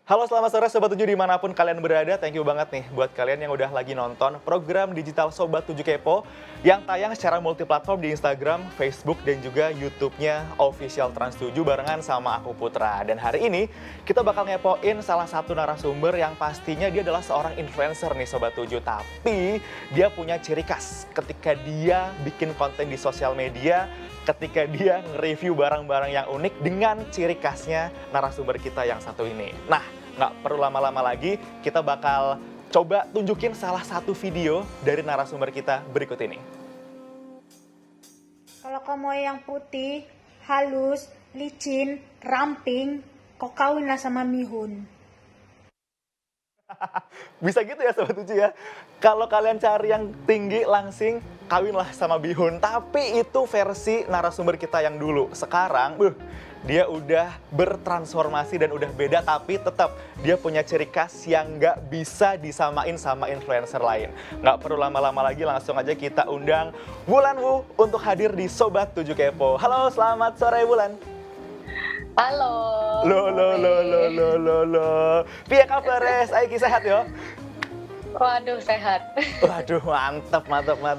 Halo, selamat sore Sobat 7 dimanapun kalian berada. Thank you banget nih buat kalian yang udah lagi nonton program digital Sobat 7 Kepo yang tayang secara multiplatform di Instagram, Facebook, dan juga YouTube-nya Official Trans 7 barengan sama aku Putra. Dan hari ini kita bakal ngepoin salah satu narasumber yang pastinya dia adalah seorang influencer nih Sobat 7. Tapi dia punya ciri khas ketika dia bikin konten di sosial media, ketika dia nge-review barang-barang yang unik dengan ciri khasnya narasumber kita yang satu ini. Nah, nggak perlu lama-lama lagi, kita bakal coba tunjukin salah satu video dari narasumber kita berikut ini. Kalau kamu yang putih, halus, licin, ramping, kau kawinlah sama Mihun. Bisa gitu ya Sobat 7 ya. Kalau kalian cari yang tinggi langsing, kawinlah sama Bihun. Tapi itu versi narasumber kita yang dulu. Sekarang, dia udah bertransformasi dan udah beda, tapi tetap dia punya ciri khas yang nggak bisa disamain sama influencer lain. Nggak perlu lama-lama lagi, langsung aja kita undang Wulan Wu untuk hadir di Sobat 7 Kepo. Halo, selamat sore Wulan. Halo. Lo. Piye kabar, Saiki sehat yo? Waduh, sehat. Waduh, mantap.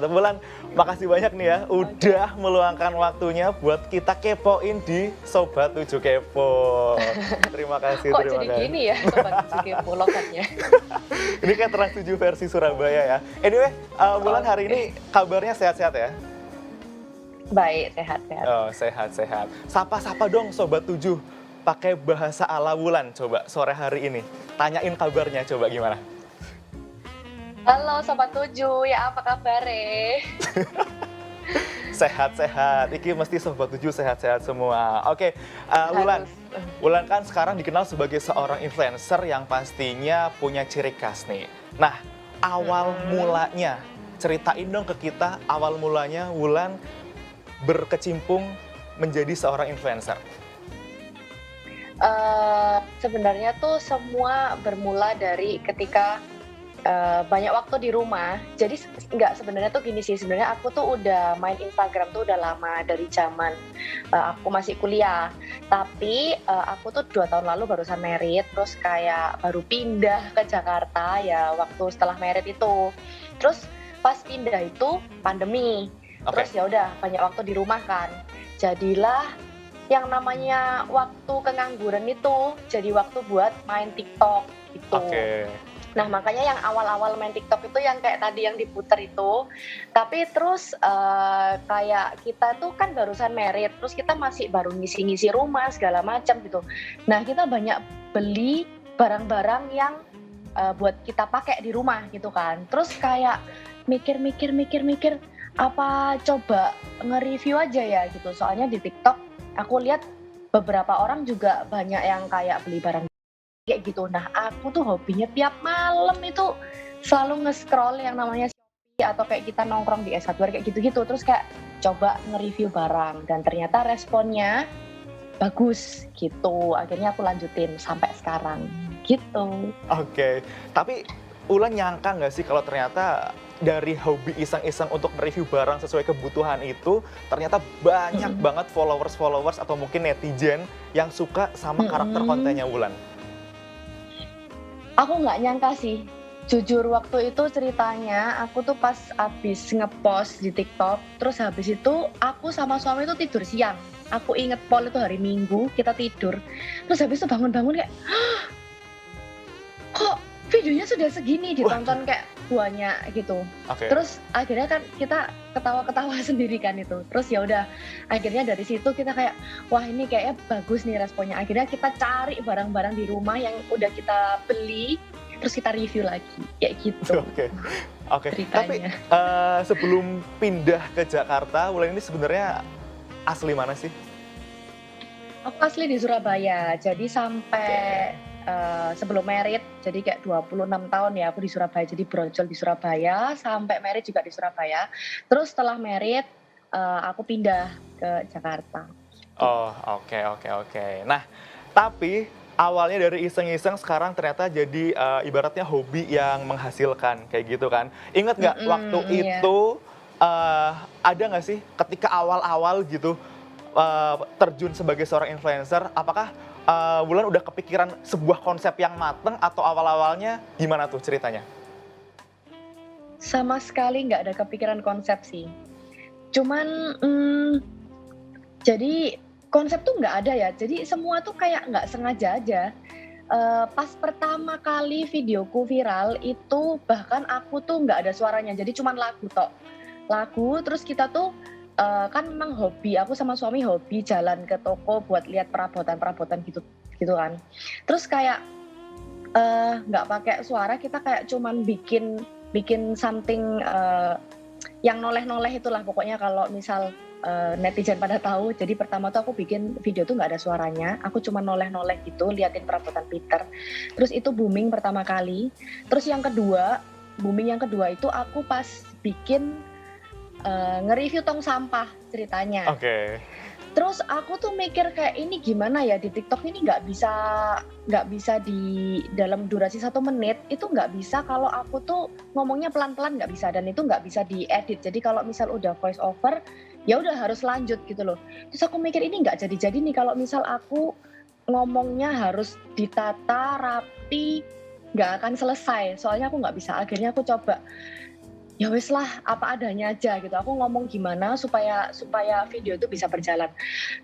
Wulan, makasih banyak nih ya udah meluangkan waktunya buat kita kepoin di Sobat 7 Kepo. Terima kasih. Kok jadi gini ya Sobat 7 Kepo logatnya? Ini kan Trans 7 versi Surabaya ya. Anyway, Wulan hari ini kabarnya sehat-sehat ya? Baik, sehat-sehat. Oh, sehat-sehat. Sapa-sapa dong Sobat 7, pakai bahasa ala Wulan coba sore hari ini. Tanyain kabarnya coba gimana? Halo Sobat 7, ya apa kabar? Sehat-sehat, iki mesti Sobat 7 sehat-sehat semua. Oke, Wulan kan sekarang dikenal sebagai seorang influencer yang pastinya punya ciri khas nih. Nah, awal mulanya, ceritain dong ke kita awal mulanya Wulan berkecimpung menjadi seorang influencer. Sebenarnya tuh semua bermula dari ketika banyak waktu di rumah. Jadi sebenarnya tuh gini sih, sebenarnya aku tuh udah main Instagram tuh udah lama dari zaman aku masih kuliah. Tapi aku tuh 2 tahun lalu barusan married, terus kayak baru pindah ke Jakarta ya waktu setelah married itu. Terus pas pindah itu pandemi. Terus ya udah banyak waktu di rumah kan. Jadilah yang namanya waktu kengangguran itu jadi waktu buat main TikTok gitu. Nah makanya yang awal-awal main TikTok itu yang kayak tadi yang diputer itu. Tapi terus kayak kita tuh kan barusan married, terus kita masih baru ngisi-ngisi rumah segala macam gitu. Nah kita banyak beli barang-barang yang buat kita pakai di rumah gitu kan. Terus kayak mikir apa coba nge-review aja ya gitu. Soalnya di TikTok aku lihat beberapa orang juga banyak yang kayak beli barang kayak gitu. Nah aku tuh hobinya tiap malam itu selalu nge-scroll yang namanya Shopee atau kayak kita nongkrong di S1 kayak gitu-gitu. Terus kayak coba nge-review barang dan ternyata responnya bagus gitu. Akhirnya aku lanjutin sampai sekarang gitu. Oke, tapi Wulan nyangka nggak sih kalau ternyata dari hobi iseng-iseng untuk mereview barang sesuai kebutuhan itu ternyata banyak banget followers atau mungkin netizen yang suka sama karakter kontennya Wulan? Aku nggak nyangka sih. Jujur waktu itu ceritanya aku tuh pas abis ngepost di TikTok, terus habis itu aku sama suami tuh tidur siang. Aku inget pol itu hari Minggu, kita tidur. Terus habis itu bangun-bangun kayak, kok videonya sudah segini, ditonton kayak banyak gitu. Terus akhirnya kan kita ketawa-ketawa sendiri kan itu. Terus ya udah akhirnya dari situ kita kayak wah ini kayaknya bagus nih responnya. Akhirnya kita cari barang-barang di rumah yang udah kita beli, terus kita review lagi kayak gitu. Oke. Tapi sebelum pindah ke Jakarta, Wulan ini sebenarnya asli mana sih? Aku asli di Surabaya. Jadi sampai sebelum married, jadi kayak 26 tahun ya aku di Surabaya, jadi brojol di Surabaya, sampai married juga di Surabaya. Terus setelah married, aku pindah ke Jakarta. Oh, oke. Nah, tapi awalnya dari iseng-iseng sekarang ternyata jadi ibaratnya hobi yang menghasilkan, kayak gitu kan. Ingat nggak waktu itu ada nggak sih ketika awal-awal gitu terjun sebagai seorang influencer, apakah Wulan udah kepikiran sebuah konsep yang mateng atau awal-awalnya gimana tuh ceritanya? Sama sekali nggak ada kepikiran konsep sih. Cuman, jadi konsep tuh nggak ada ya. Jadi semua tuh kayak nggak sengaja aja. Pas pertama kali videoku viral itu bahkan aku tuh nggak ada suaranya. Jadi cuman lagu tok. Lagu, terus kita tuh kan memang hobi. Aku sama suami hobi jalan ke toko buat lihat perabotan-perabotan gitu kan. Terus kayak nggak pakai suara, kita kayak cuman bikin something yang noleh-noleh itulah pokoknya kalau misal netizen pada tahu. Jadi pertama tuh aku bikin video tuh nggak ada suaranya, aku cuma noleh-noleh gitu, liatin perabotan Peter. Terus itu booming pertama kali. Terus booming yang kedua itu aku pas bikin nge-review tong sampah ceritanya. Oke. Terus aku tuh mikir kayak ini gimana ya, di TikTok ini nggak bisa di dalam durasi 1 menit, itu nggak bisa kalau aku tuh ngomongnya pelan-pelan, nggak bisa, dan itu nggak bisa diedit. Jadi kalau misal udah voice over ya udah harus lanjut gitu loh. Terus aku mikir ini nggak jadi nih kalau misal aku ngomongnya harus ditata rapi, nggak akan selesai. Soalnya aku nggak bisa. Akhirnya aku coba ya wes lah apa adanya aja gitu. Aku ngomong gimana supaya video itu bisa berjalan.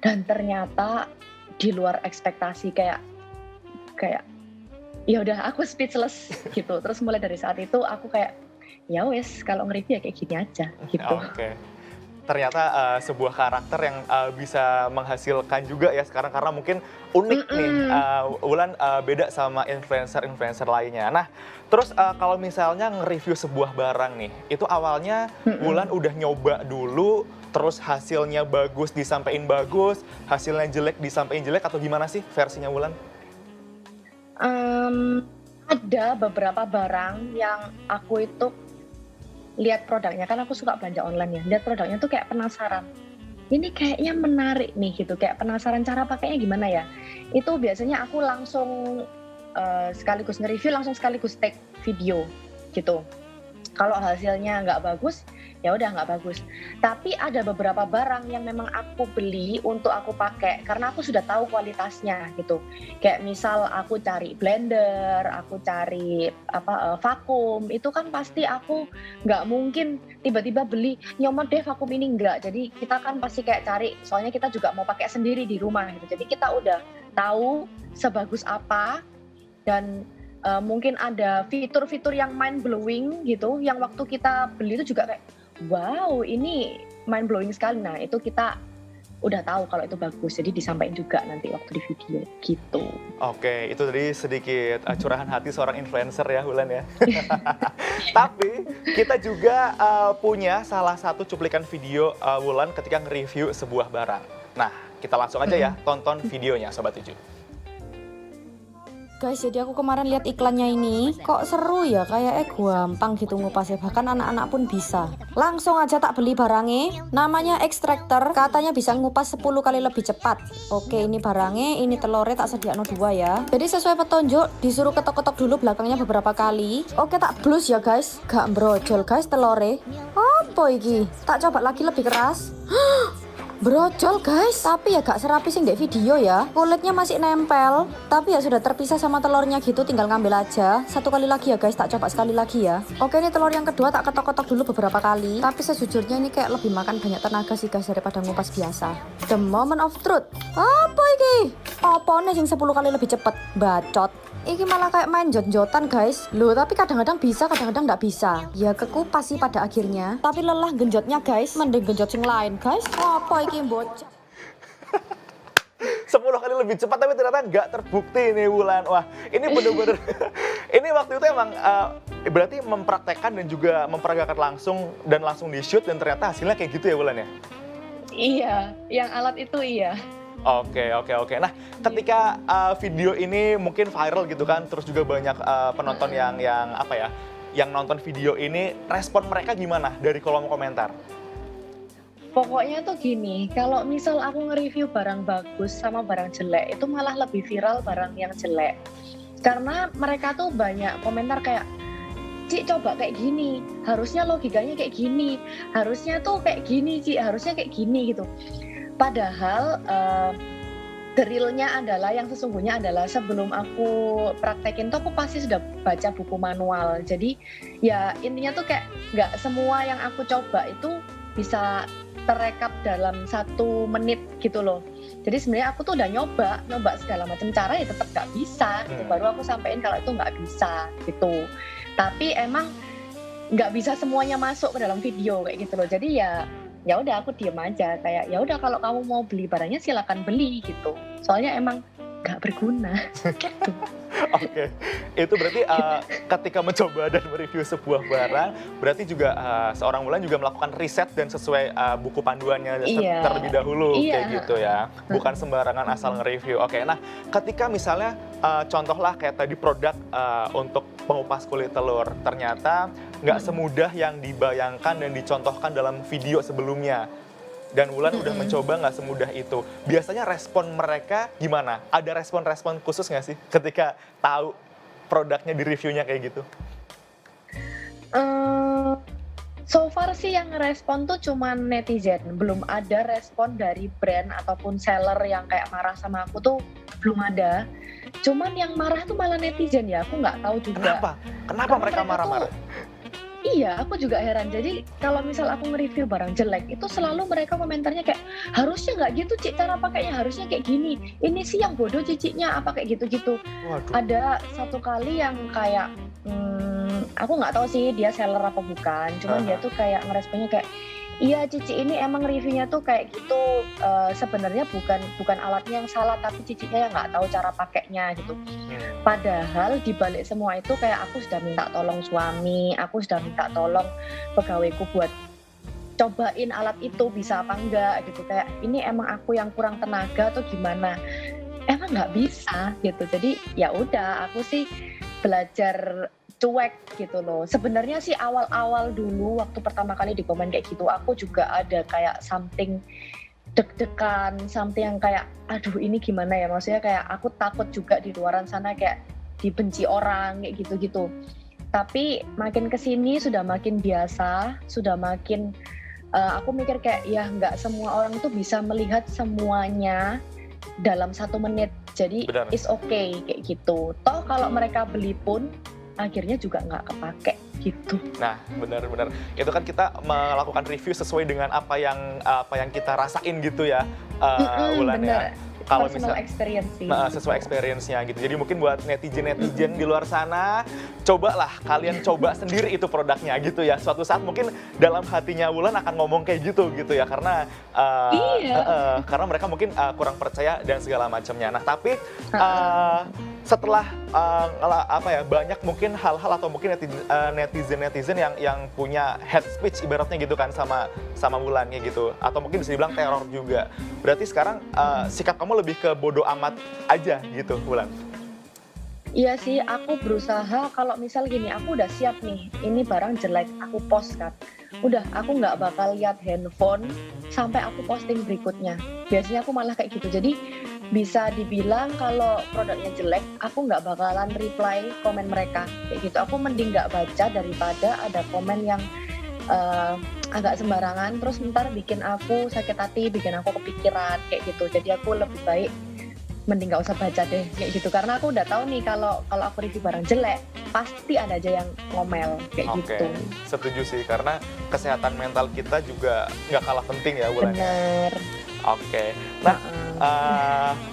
Dan ternyata di luar ekspektasi, kayak ya udah aku speechless gitu. Terus mulai dari saat itu aku kayak ya wes kalau nge-review ya kayak gini aja gitu. Oke. Ternyata sebuah karakter yang bisa menghasilkan juga ya sekarang karena mungkin unik nih. Wulan beda sama influencer lainnya. Nah, terus kalau misalnya nge-review sebuah barang nih, itu awalnya Wulan udah nyoba dulu, terus hasilnya bagus disampaikan bagus, hasilnya jelek disampaikan jelek, atau gimana sih versinya Wulan? Ada beberapa barang yang aku itu lihat produknya, kan aku suka belanja online ya, lihat produknya tuh kayak penasaran, ini kayaknya menarik nih gitu, kayak penasaran cara pakainya gimana ya. Itu biasanya aku langsung sekaligus nge-review, langsung sekaligus take video gitu. Kalau hasilnya nggak bagus, ya udah nggak bagus. Tapi ada beberapa barang yang memang aku beli untuk aku pakai karena aku sudah tahu kualitasnya gitu. Kayak misal aku cari blender, aku cari vakum, itu kan pasti aku nggak mungkin tiba-tiba beli nyomot deh vakum ini, enggak. Jadi kita kan pasti kayak cari, soalnya kita juga mau pakai sendiri di rumah gitu. Jadi kita udah tahu sebagus apa, dan mungkin ada fitur-fitur yang mind blowing gitu, yang waktu kita beli itu juga kayak wow ini mind blowing sekali. Nah itu kita udah tahu kalau itu bagus, jadi disampaikan juga nanti waktu di video gitu. Oke, itu tadi sedikit curahan hati seorang influencer ya Wulan ya. Tapi kita juga punya salah satu cuplikan video Wulan ketika nge-review sebuah barang. Nah kita langsung aja ya tonton videonya Sobat 7. Guys, jadi aku kemarin lihat iklannya ini, kok seru ya, kayaknya gampang gitu ngupasnya, bahkan anak-anak pun bisa. Langsung aja tak beli barangnya, namanya extractor, katanya bisa ngupas 10 kali lebih cepat. Oke, ini barangnya, ini telurnya tak sediakno 2 ya. Jadi sesuai petunjuk, disuruh ketok-ketok dulu belakangnya beberapa kali. Oke, tak blus ya guys, gak brojol guys telurnya. Apa iki? Tak coba lagi lebih keras. Brojol guys, tapi ya gak serapi sing dek video ya. Kulitnya masih nempel, tapi ya sudah terpisah sama telurnya gitu, tinggal ngambil aja. 1 kali lagi ya guys, tak coba sekali lagi ya. Oke, ini telur yang kedua tak ketok-ketok dulu beberapa kali. Tapi sejujurnya ini kayak lebih makan banyak tenaga sih guys daripada ngupas biasa. The moment of truth. Apa iki? Apa nih sing 10 kali lebih cepet? Bacot. Iki malah kayak main jot-jotan guys. Loh, tapi kadang-kadang bisa, kadang-kadang nggak bisa. Ya kekupas sih pada akhirnya. Tapi lelah genjotnya guys, mending genjot sing lain guys. Apa iki bocah? 10 kali lebih cepat tapi ternyata nggak terbukti nih Wulan. Wah ini bener-bener, ini waktu itu emang berarti mempraktekkan dan juga memperagakan langsung dan langsung di shoot dan ternyata hasilnya kayak gitu ya Wulan ya? Iya, yang alat itu iya. Oke. Nah, ketika video ini mungkin viral gitu kan, terus juga banyak penonton yang nonton video ini, respon mereka gimana dari kolom komentar? Pokoknya tuh gini, kalau misal aku nge-review barang bagus sama barang jelek, itu malah lebih viral barang yang jelek. Karena mereka tuh banyak komentar kayak, Cik coba kayak gini, harusnya logikanya kayak gini, harusnya tuh kayak gini Cik, harusnya kayak gini gitu. Padahal the real-nya adalah, yang sesungguhnya adalah sebelum aku praktekin tuh aku pasti sudah baca buku manual. Jadi ya intinya tuh kayak nggak semua yang aku coba itu bisa terekap dalam 1 menit gitu loh. Jadi sebenarnya aku tuh udah nyoba segala macam cara, ya tetap nggak bisa. Gitu. Baru aku sampein kalau itu nggak bisa gitu. Tapi emang nggak bisa semuanya masuk ke dalam video kayak gitu loh. Jadi ya udah aku diem aja, kayak ya udah kalau kamu mau beli barangnya silakan beli gitu. Soalnya emang nggak berguna gitu. Oke, itu berarti ketika mencoba dan mereview sebuah barang, berarti juga seorang Wulan juga melakukan riset dan sesuai buku panduannya terlebih dahulu, kayak gitu ya. Bukan sembarangan asal nge-review. Oke, nah ketika misalnya contohlah kayak tadi produk untuk pengupas kulit telur, ternyata nggak semudah yang dibayangkan dan dicontohkan dalam video sebelumnya. Dan Wulan udah mencoba nggak semudah itu. Biasanya respon mereka gimana? Ada respon-respon khusus nggak sih ketika tahu produknya di reviewnya kayak gitu? So far sih yang ngerespon tuh cuman netizen. Belum ada respon dari brand ataupun seller yang kayak marah sama aku tuh belum ada. Cuman yang marah tuh malah netizen ya, aku nggak tahu juga. Kenapa mereka marah-marah? Iya, aku juga heran. Jadi kalau misal aku nge-review barang jelek, itu selalu mereka komentarnya kayak, harusnya nggak gitu Cik, cara pakainya harusnya kayak gini. Ini sih yang bodoh ciciknya, apa kayak gitu-gitu. Ada satu kali yang kayak, aku nggak tahu sih dia seller apa bukan, cuman dia tuh kayak ngeresponnya kayak, iya Cici ini emang reviewnya tuh kayak gitu, sebenarnya bukan alatnya yang salah, tapi ciciknya yang nggak tahu cara pakainya gitu. Padahal dibalik semua itu kayak aku sudah minta tolong suami, aku sudah minta tolong pegawaiku buat cobain alat itu bisa apa enggak gitu. Kayak ini emang aku yang kurang tenaga atau gimana? Emang nggak bisa gitu. Jadi ya udah, aku sih belajar cuek gitu loh. Sebenarnya sih awal-awal dulu waktu pertama kali di komen kayak gitu, aku juga ada kayak something deg-degan, something yang kayak aduh ini gimana ya, maksudnya kayak aku takut juga di luaran sana kayak dibenci orang kayak gitu-gitu. Tapi makin kesini sudah makin biasa, sudah makin aku mikir kayak ya nggak semua orang itu bisa melihat semuanya dalam 1 menit. Jadi it's okay kayak gitu. Toh kalau mereka beli pun akhirnya juga nggak kepake gitu. Nah, benar-benar. Itu kan kita melakukan review sesuai dengan apa yang kita rasain gitu ya, Wulan ya. Kalau personal experience sih. Sesuai experience-nya gitu. Jadi mungkin buat netizen-netizen di luar sana, cobalah kalian coba sendiri itu produknya gitu ya. Suatu saat mungkin dalam hatinya Wulan akan ngomong kayak gitu ya, karena karena mereka mungkin kurang percaya dan segala macamnya. Nah, tapi setelah banyak mungkin hal-hal atau mungkin netizen yang punya hate speech ibaratnya gitu kan sama Wulan kayak gitu, atau mungkin bisa dibilang teror juga. Berarti sekarang sikap kamu lebih ke bodo amat aja gitu, Wulan? Iya sih, aku berusaha kalau misal gini, aku udah siap nih, ini barang jelek, aku post kan. Udah, aku nggak bakal lihat handphone sampai aku posting berikutnya. Biasanya aku malah kayak gitu. Jadi bisa dibilang kalau produknya jelek, aku nggak bakalan reply komen mereka kayak gitu. Aku mending nggak baca daripada ada komen yang agak sembarangan, terus ntar bikin aku sakit hati, bikin aku kepikiran kayak gitu. Jadi aku lebih baik mending nggak usah baca deh kayak gitu, karena aku udah tahu nih kalau aku review barang jelek pasti ada aja yang ngomel kayak gitu. Setuju sih, karena kesehatan mental kita juga nggak kalah penting ya, Wulan. Bener. Oke. Nah,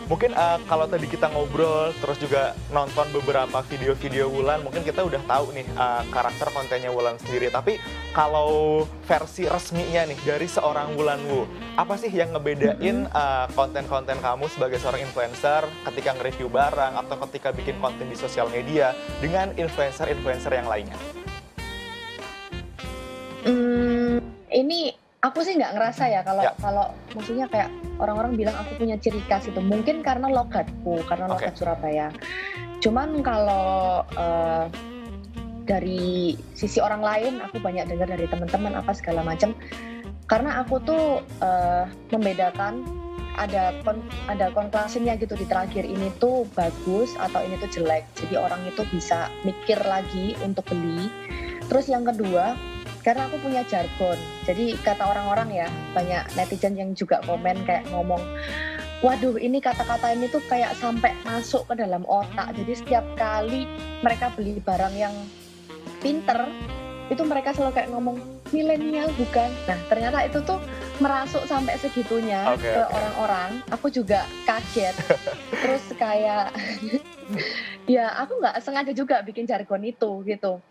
mungkin kalau tadi kita ngobrol terus juga nonton beberapa video-video Wulan, mungkin kita udah tahu nih karakter kontennya Wulan sendiri. Tapi kalau versi resminya nih dari seorang Wulan Wu, apa sih yang ngebedain konten-konten kamu sebagai seorang influencer ketika nge-review barang atau ketika bikin konten di sosial media dengan influencer-influencer yang lainnya? Ini aku sih nggak ngerasa ya kalau maksudnya kayak orang-orang bilang aku punya ciri khas itu, mungkin karena logatku, karena logat Surabaya. Cuman kalau dari sisi orang lain, aku banyak dengar dari teman-teman apa segala macam. Karena aku tuh membedakan ada conclusionnya gitu di terakhir, ini tuh bagus atau ini tuh jelek. Jadi orang itu bisa mikir lagi untuk beli. Terus yang kedua, karena aku punya jargon, jadi kata orang-orang ya, banyak netizen yang juga komen kayak ngomong, waduh ini kata-kata ini tuh kayak sampai masuk ke dalam otak. Jadi setiap kali mereka beli barang yang pinter, itu mereka selalu kayak ngomong milenial bukan. Nah ternyata itu tuh merasuk sampai segitunya ke orang-orang. Aku juga kaget. Terus kayak ya aku nggak sengaja juga bikin jargon itu gitu.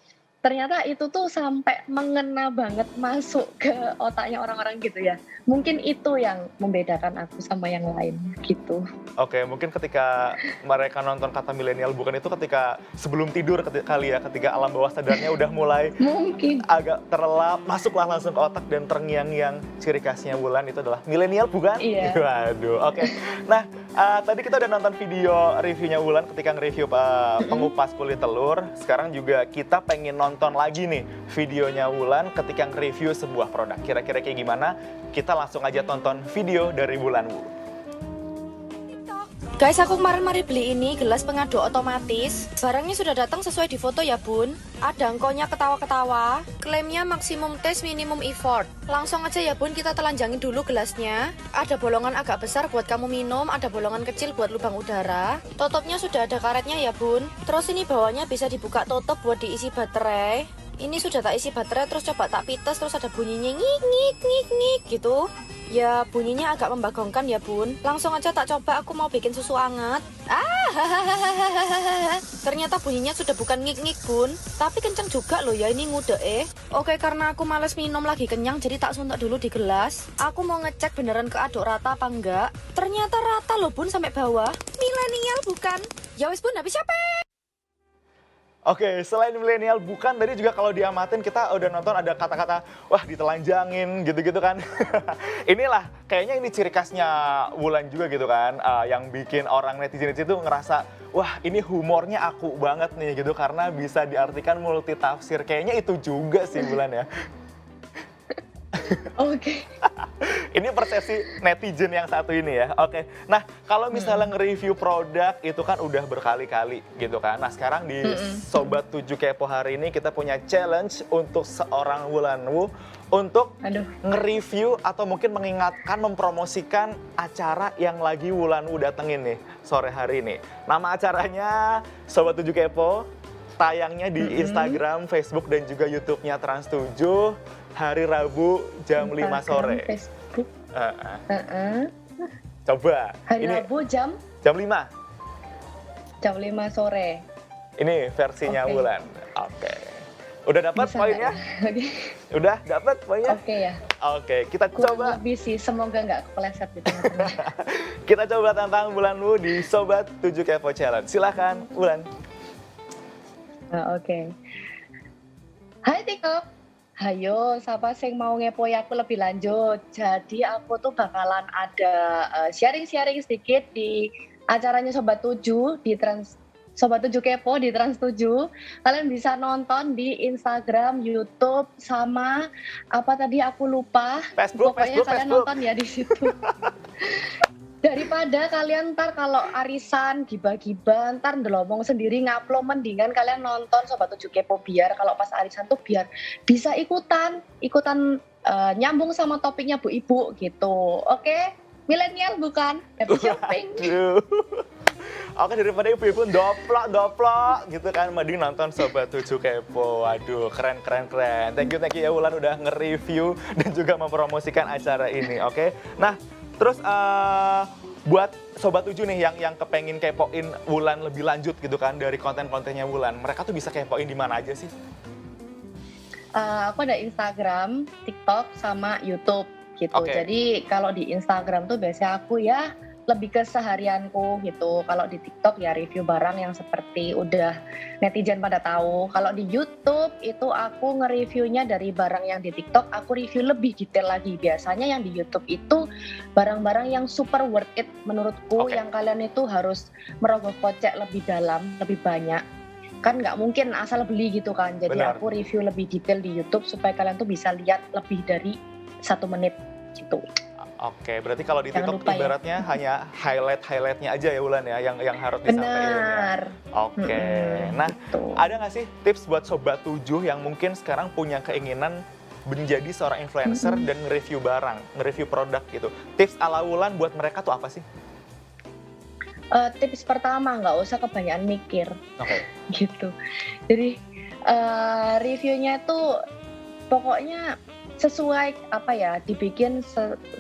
Ternyata itu tuh sampai mengena banget masuk ke otaknya orang-orang gitu ya. Mungkin itu yang membedakan aku sama yang lain gitu. Oke, mungkin ketika mereka nonton kata milenial bukan itu ketika sebelum tidur kali ya, ketika alam bawah sadarnya udah mulai Mungkin. agak terlelap, masuklah langsung ke otak dan terngiang-ngiang ciri khasnya Wulan itu adalah milenial bukan? Iya. Waduh, oke. Nah, tadi kita udah nonton video reviewnya Wulan ketika nge-review pengupas kulit telur. Sekarang juga kita pengen nonton lagi nih videonya Wulan ketika nge-review sebuah produk. Kira-kira kayak gimana? Kita langsung aja tonton video dari Wulan Wu. Guys, aku kemarin beli ini gelas pengaduk otomatis. Barangnya sudah datang sesuai di foto ya bun. Ada angkonya ketawa-ketawa. Klaimnya maksimum taste minimum effort. Langsung aja ya bun, kita telanjangin dulu gelasnya. Ada bolongan agak besar buat kamu minum, ada bolongan kecil buat lubang udara. Tutupnya sudah ada karetnya ya bun. Terus ini bawahnya bisa dibuka tutup buat diisi baterai. Ini sudah tak isi baterai, terus coba tak pites, terus ada bunyinya ngik ngik ngik ngik gitu. Ya bunyinya agak membagongkan ya bun. Langsung aja tak coba, aku mau bikin susu anget. Ternyata bunyinya sudah bukan ngik-ngik bun, tapi kenceng juga loh ya ini ngude. Oke, karena aku males minum lagi kenyang, jadi tak suntuk dulu di gelas. Aku mau ngecek beneran keaduk rata apa enggak. Ternyata rata loh bun sampai bawah. Milenial bukan? Ya wis bun, habis siapa? Oke, selain milenial bukan, tadi juga kalau diamatin kita udah nonton ada kata-kata, wah ditelanjangin gitu-gitu kan. Inilah, kayaknya ini ciri khasnya Wulan juga gitu kan, yang bikin orang netizen itu ngerasa, wah ini humornya aku banget nih gitu, karena bisa diartikan multitafsir. Kayaknya itu juga sih Wulan ya. Oke. Ini persepsi netizen yang satu ini ya. Oke. Nah, kalau misalnya nge-review produk itu kan udah berkali-kali gitu kan. Nah, sekarang di Sobat 7 Kepo hari ini kita punya challenge untuk seorang Wulan Wu untuk nge-review atau mungkin mengingatkan, mempromosikan acara yang lagi Wulan Wu datengin nih sore hari ini. Nama acaranya Sobat 7 Kepo, tayangnya di Instagram, Facebook, dan juga YouTube-nya Trans7 hari Rabu jam 5 sore. Facebook. Coba. Hari ini Rabu jam 5. Jam 5 sore. Ini versinya Wulan. Oke. Udah dapat Bisa poinnya? nggak ya? Udah dapat poinnya? Oke ya. Oke, kita Kurang coba. lebih sih, semoga nggak kepleset di tengah-tengah. Kita coba tantang Wulan Wu di Sobat 7 Kepo Challenge. Silahkan, Wulan. Oke. Hai TikTok. Hayo, siapa sing mau ngepoi aku lebih lanjut. Jadi aku tuh bakalan ada sharing-sharing sedikit di acaranya Sobat 7 di Sobat 7 Kepo di Trans7. Kalian bisa nonton di Instagram, YouTube, sama apa tadi aku lupa. Facebook, Pokoknya kalian Facebook. nonton ya di situ. Daripada kalian ntar kalau arisan gibah-gibah ntar ndelomong sendiri ngupload, mendingan kalian nonton Sobat 7 Kepo biar kalau pas arisan tuh biar bisa ikutan nyambung sama topiknya Bu Ibu gitu. Oke? Milenial bukan? Happy shopping. Aduh. Oke, daripada ibu-ibu doplok gitu kan, mending nonton Sobat 7 Kepo. Waduh, keren. Thank you ya Wulan udah nge-review dan juga mempromosikan acara ini, oke? Nah, terus buat Sobat 7 nih yang kepengen kepoin Wulan lebih lanjut gitu kan dari konten-kontennya Wulan, mereka tuh bisa kepoin di mana aja sih? Aku ada Instagram, TikTok, sama YouTube gitu. Jadi kalau di Instagram tuh biasanya aku ya lebih ke seharianku gitu. Kalau di TikTok ya review barang yang seperti udah netizen pada tahu. Kalau di YouTube itu aku nge-reviewnya dari barang yang di TikTok, aku review lebih detail lagi. Biasanya yang di YouTube itu barang-barang yang super worth it menurutku, yang kalian itu harus merogoh kocek lebih dalam, lebih banyak. Kan nggak mungkin asal beli gitu kan. Jadi aku review lebih detail di YouTube supaya kalian tuh bisa lihat lebih dari 1 menit gitu. Oke, berarti kalau di TikTok ibaratnya hanya highlight-highlightnya aja ya Wulan ya yang harus disampaikan. Benar. Oke. Nah, ada nggak sih tips buat Sobat 7 yang mungkin sekarang punya keinginan menjadi seorang influencer dan nge-review barang, nge-review produk gitu. Tips ala Wulan buat mereka tuh apa sih? Tips pertama, nggak usah kebanyakan mikir. Oke. Gitu. Jadi reviewnya tuh pokoknya sesuai apa ya, dibikin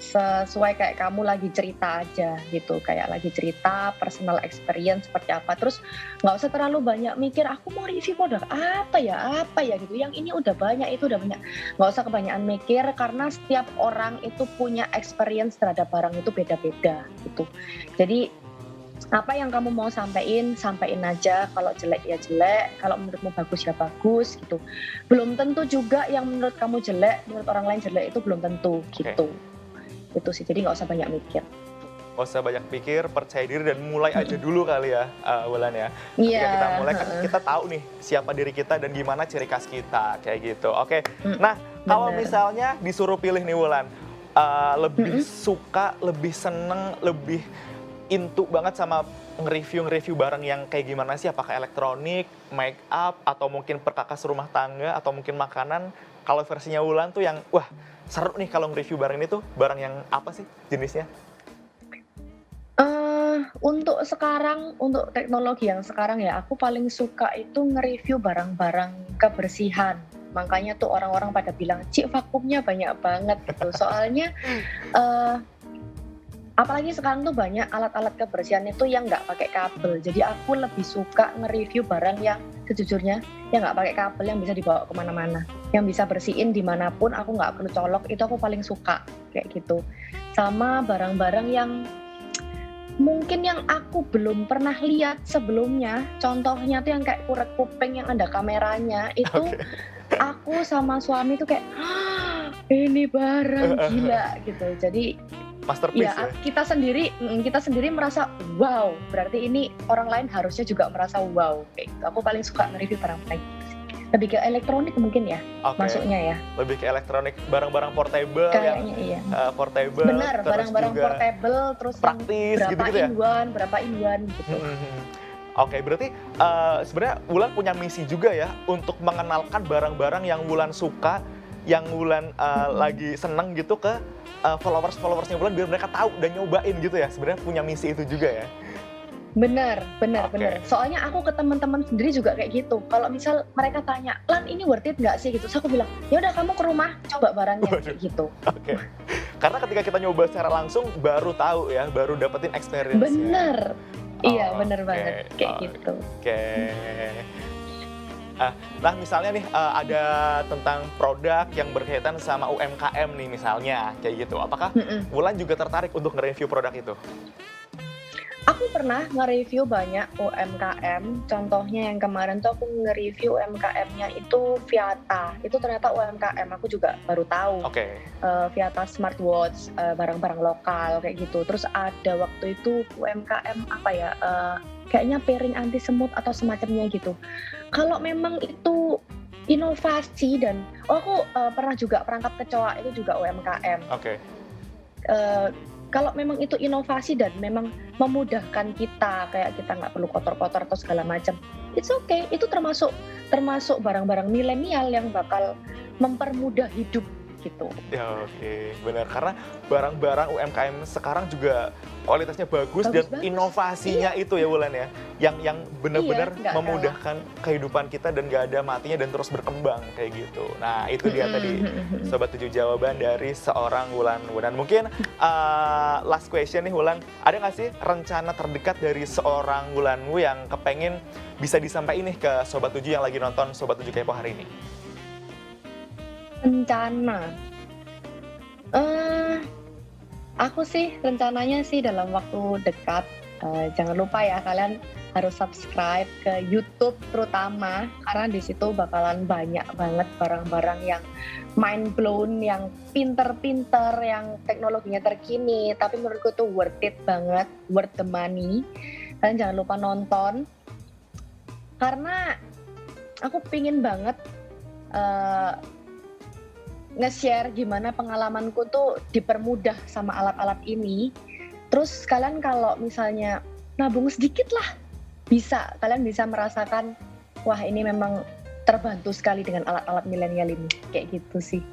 sesuai kayak kamu lagi cerita aja gitu, kayak lagi cerita personal experience seperti apa. Terus nggak usah terlalu banyak mikir, aku mau review produk apa ya gitu. Yang ini udah banyak, itu udah banyak. Nggak usah kebanyakan mikir karena setiap orang itu punya experience terhadap barang itu beda-beda gitu. Jadi apa yang kamu mau sampaikan aja. Kalau jelek ya jelek, kalau menurutmu bagus ya bagus gitu. Belum tentu juga yang menurut kamu jelek, menurut orang lain jelek, itu belum tentu gitu. Itu sih, jadi nggak usah banyak mikir. Nggak usah banyak pikir, percaya diri dan mulai aja dulu kali ya, Wulan ya. Ketika Iya. kita mulai kan kita tahu nih siapa diri kita dan gimana ciri khas kita kayak gitu. Oke. Nah, kalau bener. misalnya disuruh pilih nih Wulan, lebih suka, lebih seneng, lebih into banget sama nge-review barang yang kayak gimana sih? Apakah elektronik, make up, atau mungkin perkakas rumah tangga, atau mungkin makanan? Kalau versinya Wulan tuh yang, wah seru nih kalau nge-review barang ini tuh, barang yang apa sih jenisnya? Untuk sekarang, untuk teknologi yang sekarang ya, aku paling suka itu nge-review barang-barang kebersihan. Makanya tuh orang-orang pada bilang, Cik, vakumnya banyak banget gitu. Soalnya apalagi sekarang tuh banyak alat-alat kebersihan itu yang nggak pakai kabel. Jadi aku lebih suka nge-review barang yang sejujurnya yang nggak pakai kabel, yang bisa dibawa kemana-mana, yang bisa bersihin dimanapun, aku nggak perlu colok. Itu aku paling suka kayak gitu. Sama barang-barang yang mungkin yang aku belum pernah lihat sebelumnya. Contohnya tuh yang kayak kurek kuping yang ada kameranya. Itu aku sama suami tuh kayak, ini barang gila gitu. Jadi Masterpiece ya, kita sendiri merasa wow, berarti ini orang lain harusnya juga merasa wow kayak gitu. Aku paling suka nge-review barang-barang gitu sih. Lebih ke elektronik mungkin ya, masuknya ya. Lebih ke elektronik, barang-barang portable Kayaknya yang iya. Portable. Benar, terus barang-barang juga portable, terus praktis yang gitu-gitu ya. berapa in-one gitu. Oke, berarti sebenarnya Wulan punya misi juga ya untuk mengenalkan barang-barang yang Wulan suka, yang Wulan lagi seneng gitu ke followersnya Wulan biar mereka tahu dan nyobain gitu ya. Sebenarnya punya misi itu juga ya. Benar. Oke. Soalnya aku ke teman-teman sendiri juga kayak gitu. Kalau misal mereka tanya, Lan ini worth it nggak sih gitu? Terus aku bilang, ya udah kamu ke rumah coba barangnya kayak gitu. Oke. Karena ketika kita nyoba secara langsung baru tahu ya, baru dapetin experience-nya. Bener. Iya, Oh, bener oke. banget kayak gitu. Oke. Nah misalnya nih ada tentang produk yang berkaitan sama UMKM nih misalnya kayak gitu. Apakah Wulan juga tertarik untuk nge-review produk itu? Aku pernah nge-review banyak UMKM. Contohnya yang kemarin tuh aku nge-review UMKM-nya itu Viata. Itu ternyata UMKM, aku juga baru tahu. Oke. Viata smartwatch, barang-barang lokal kayak gitu. Terus ada waktu itu UMKM apa ya? Kayaknya piring anti semut atau semacamnya gitu. Kalau memang itu inovasi dan aku pernah juga perangkap kecoa, itu juga UMKM. Oke. Kalau memang itu inovasi dan memang memudahkan kita, kayak kita nggak perlu kotor-kotor atau segala macam, it's okay. Itu termasuk barang-barang milenial yang bakal mempermudah hidup gitu. Ya oke, benar. Karena barang-barang UMKM sekarang juga kualitasnya bagus dan Bagus. inovasinya itu ya Wulan ya, yang benar-benar nggak memudahkan kehidupan kita dan gak ada matinya dan terus berkembang kayak gitu. Nah itu dia tadi Sobat 7 jawaban dari seorang Wulan. Dan mungkin last question nih Wulan, ada nggak sih rencana terdekat dari seorang Wulanmu yang kepengen bisa disampaikan nih ke Sobat 7 yang lagi nonton Sobat 7 Kepo hari ini? Rencana, aku sih rencananya sih dalam waktu dekat, jangan lupa ya kalian harus subscribe ke YouTube terutama, karena di situ bakalan banyak banget barang-barang yang mind blown, yang pinter-pinter, yang teknologinya terkini, tapi menurutku tuh worth it banget, worth the money. Kalian jangan lupa nonton, karena aku pingin banget nge-share gimana pengalamanku tuh dipermudah sama alat-alat ini. Terus kalian kalau misalnya nabung sedikit lah, kalian bisa merasakan, wah ini memang terbantu sekali dengan alat-alat milenial ini, kayak gitu sih.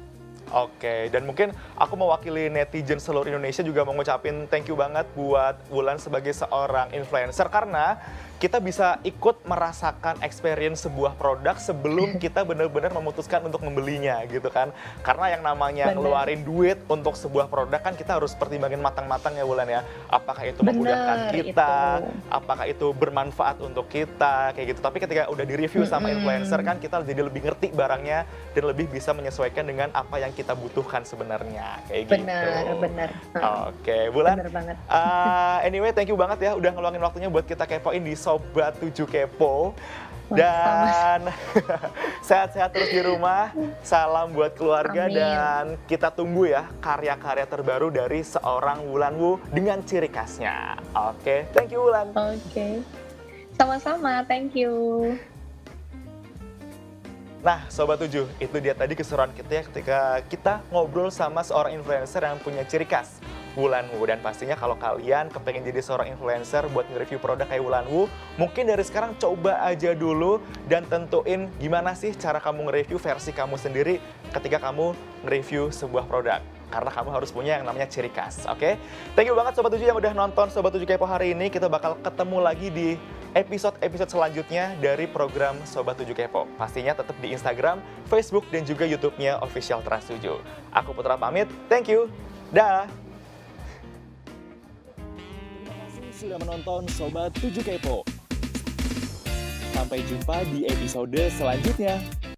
Oke, dan mungkin aku mewakili netizen seluruh Indonesia juga mau ngucapin thank you banget buat Wulan sebagai seorang influencer karena kita bisa ikut merasakan experience sebuah produk sebelum kita benar-benar memutuskan untuk membelinya gitu kan. Karena yang namanya Bener. ngeluarin duit untuk sebuah produk kan kita harus pertimbangin matang-matang ya Wulan ya. Apakah itu memudahkan Bener, kita, itu. apakah itu bermanfaat untuk kita kayak gitu. Tapi ketika udah di-review sama influencer kan kita jadi lebih ngerti barangnya dan lebih bisa menyesuaikan dengan apa yang kita butuhkan sebenarnya kayak gitu. Benar. Oke, Wulan. Bener banget. Anyway, thank you banget ya udah ngeluangin waktunya buat kita kepoin di Sobat 7 Kepo. Wah, Dan sehat-sehat terus di rumah. Salam buat keluarga Amin. dan kita tunggu ya karya-karya terbaru dari seorang Wulan Wu dengan ciri khasnya. Oke, thank you Wulan. Oke. Sama-sama, thank you. Nah, Sobat 7, itu dia tadi keseruan kita ya ketika kita ngobrol sama seorang influencer yang punya ciri khas, Wulan Wu. Dan pastinya kalau kalian kepengen jadi seorang influencer buat nge-review produk kayak Wulan Wu, mungkin dari sekarang coba aja dulu dan tentuin gimana sih cara kamu nge-review versi kamu sendiri ketika kamu nge-review sebuah produk. Karena kamu harus punya yang namanya ciri khas, oke? Thank you banget Sobat 7 yang udah nonton Sobat 7 Kepo hari ini. Kita bakal ketemu lagi di episode-episode selanjutnya dari program Sobat 7 Kepo. Pastinya tetap di Instagram, Facebook, dan juga YouTube-nya Official Trans 7. Aku Putra pamit, thank you, dah! Terima kasih sudah menonton Sobat 7 Kepo. Sampai jumpa di episode selanjutnya.